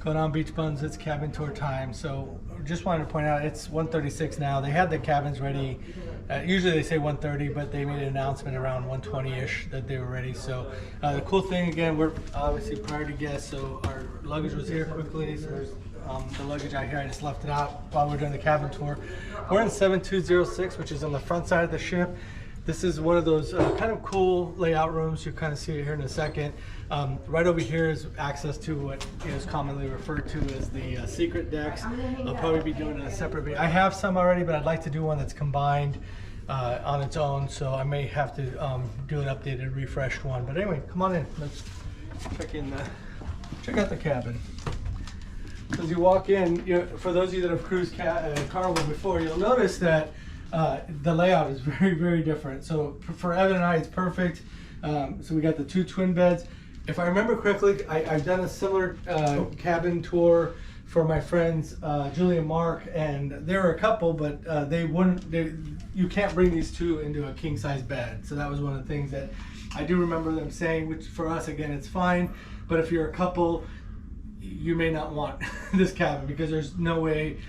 Going on Beach Buns, it's cabin tour time. So just wanted to point out it's 1:36 now. They had the cabins ready. Usually they say 1:30, but they made an announcement around 1:20ish that they were ready. So the cool thing, again, we're obviously priority guests, so our luggage was here quickly. So there's the luggage out here. I just left it out while we're doing the cabin tour. We're in 7206, which is on the front side of the ship. This is one of those kind of cool layout rooms. You'll kind of see it here in a second. Right over here is access to what is commonly referred to as the secret decks. I'll probably be doing a separate video. I have some already, but I'd like to do one that's combined on its own. So I may have to do an updated, refreshed one. But anyway, come on in. Let's check out the cabin. As you walk in, for those of you that have cruised Carnival before, you'll notice that the layout is very, very different. So for Evan and I, it's perfect. So we got the 2 twin beds. If I remember correctly, I've done a similar cabin tour for my friends Julie and Mark, and there were a couple, but you can't bring these 2 into a king size bed. So that was one of the things that I do remember them saying, which for us, again, it's fine. But if you're a couple, you may not want this cabin because there's no way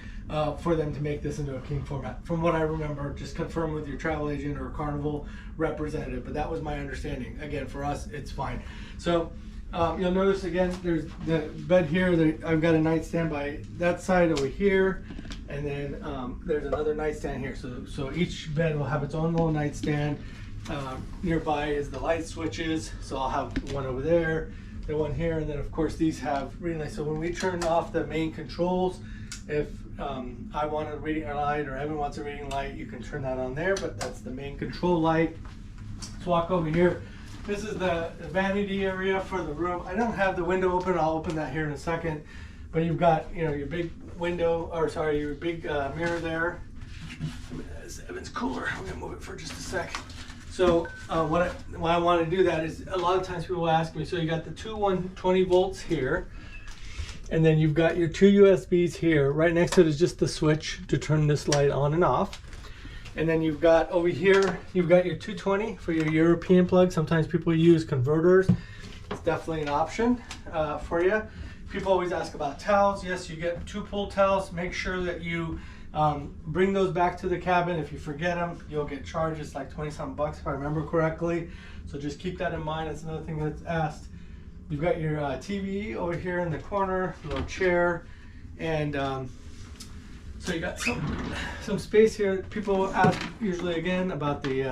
for them to make this into a king format. From what I remember, just confirm with your travel agent or Carnival representative, but that was my understanding. Again, for us, it's fine. So you'll notice again, there's the bed here. I've got a nightstand by that side over here, and then there's another nightstand here. So each bed will have its own little nightstand. Nearby is the light switches, so I'll have one over there, the one here, and then of course these have relays. So when we turn off the main controls, if I want a reading light or Evan wants a reading light, you can turn that on there, but that's the main control light. Let's walk over here. This is the vanity area for the room. I don't have the window open. I'll open that here in a second. But you've got, your big window, or sorry, your big mirror there. Evan's cooler. I'm gonna move it for just a sec. So why I want to do that is a lot of times people ask me, so you got the 2 120 volts here. And then you've got your 2 USBs here. Right next to it is just the switch to turn this light on and off. And then you've got over here, you've got your 220 for your European plug. Sometimes people use converters. It's definitely an option for you. People always ask about towels. Yes, you get 2 pull towels. Make sure that you bring those back to the cabin. If you forget them, you'll get charged. It's like 20-something bucks if I remember correctly. So just keep that in mind. That's another thing that's asked. You've got your TV over here in the corner, little chair, and so you got some space here. People ask usually again about the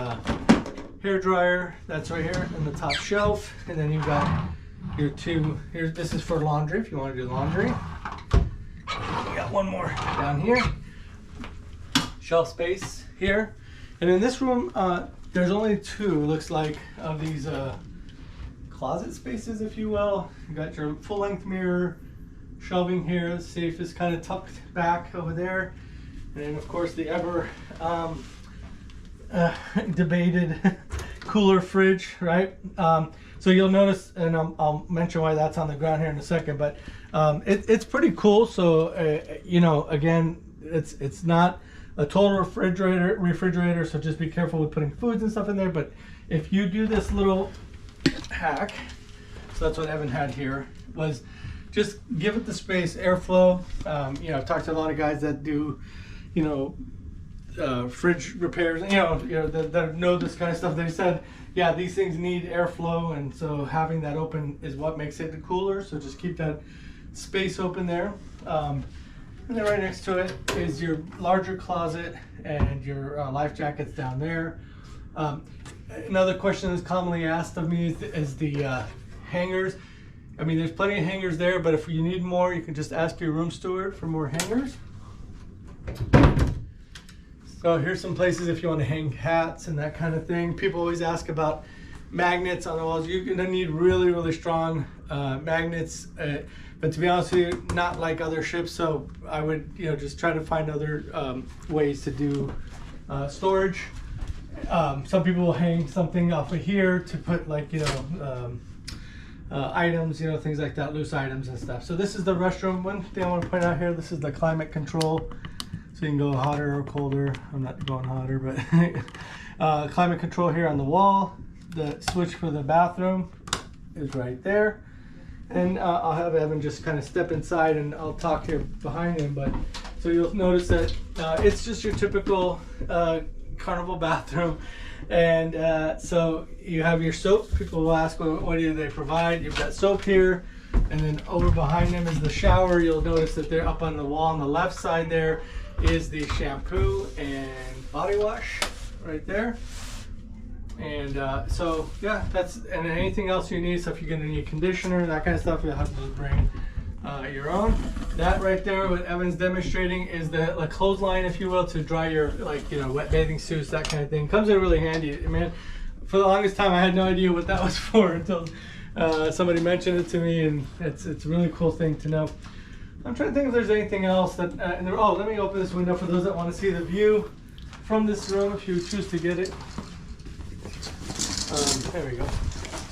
hair dryer. That's right here in the top shelf, and then you've got your 2. Here, this is for laundry if you want to do laundry. We got one more down here. Shelf space here, and in this room there's only 2. Looks like of these. Closet spaces, if you will. You got your full-length mirror, shelving here. The safe is kind of tucked back over there, and then of course the ever debated cooler fridge, right? So you'll notice, and I'll mention why that's on the ground here in a second, but it's pretty cool. So again, it's not a total refrigerator, so just be careful with putting foods and stuff in there. But if you do this little hack, so that's what Evan had here, was just give it the space, airflow. I've talked to a lot of guys that do fridge repairs, that know this kind of stuff. They said, yeah, these things need airflow, and so having that open is what makes it cooler. So just keep that space open there. And then right next to it is your larger closet and your life jackets down there. Another question that's commonly asked of me is the hangers. I mean, there's plenty of hangers there, but if you need more, you can just ask your room steward for more hangers. So here's some places if you want to hang hats and that kind of thing. People always ask about magnets on the walls. You're going to need really, really strong magnets. But to be honest with you, not like other ships. So I would, just try to find other ways to do storage. Some people will hang something off of here to put items, things like that, loose items and stuff. So this is the restroom. One thing I want to point out here, this is the climate control. So you can go hotter or colder. I'm not going hotter, but climate control here on the wall. The switch for the bathroom is right there. And I'll have Evan just kind of step inside and I'll talk here behind him. But so you'll notice that it's just your typical Carnival bathroom. And so you have your soap. People will ask, what do they provide? You've got soap here. And then over behind them is the shower. You'll notice that they're up on the wall on the left side there is the shampoo and body wash right there. And so yeah, that's, and anything else you need, so if you're gonna need conditioner, that kind of stuff, you'll have to just bring your own. That right there, what Evan's demonstrating, is the clothesline, if you will, to dry your, like, you know, wet bathing suits, that kind of thing. Comes in really handy. Man, for the longest time I had no idea what that was for until somebody mentioned it to me, and it's a really cool thing to know. I'm trying to think if there's anything else that oh, let me open this window for those that want to see the view from this room if you choose to get it. There we go.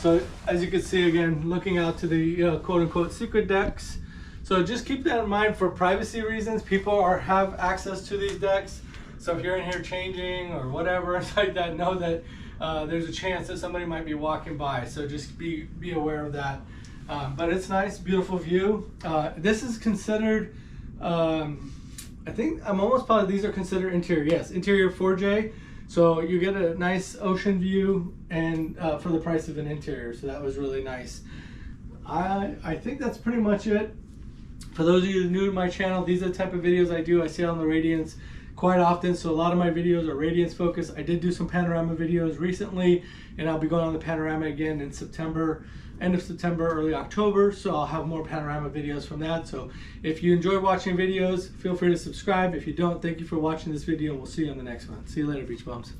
So as you can see, again, looking out to the quote-unquote secret decks. So just keep that in mind for privacy reasons. People have access to these decks. So if you're in here changing or whatever like that, know that there's a chance that somebody might be walking by. So just be aware of that. But it's nice, beautiful view. This is considered, I think, I'm almost positive these are considered interior. Yes, interior 4J. So you get a nice ocean view and for the price of an interior. So that was really nice. I think that's pretty much it. For those of you new to my channel, these are the type of videos I do. I see it on the Radiance quite often, so a lot of my videos are Radiance focused. I did do some Panorama videos recently, and I'll be going on the Panorama again in September, end of September, early October, so I'll have more Panorama videos from that. So if you enjoy watching videos, feel free to subscribe. If you don't, thank you for watching this video, and we'll see you on the next one. See you later, Beach Bums.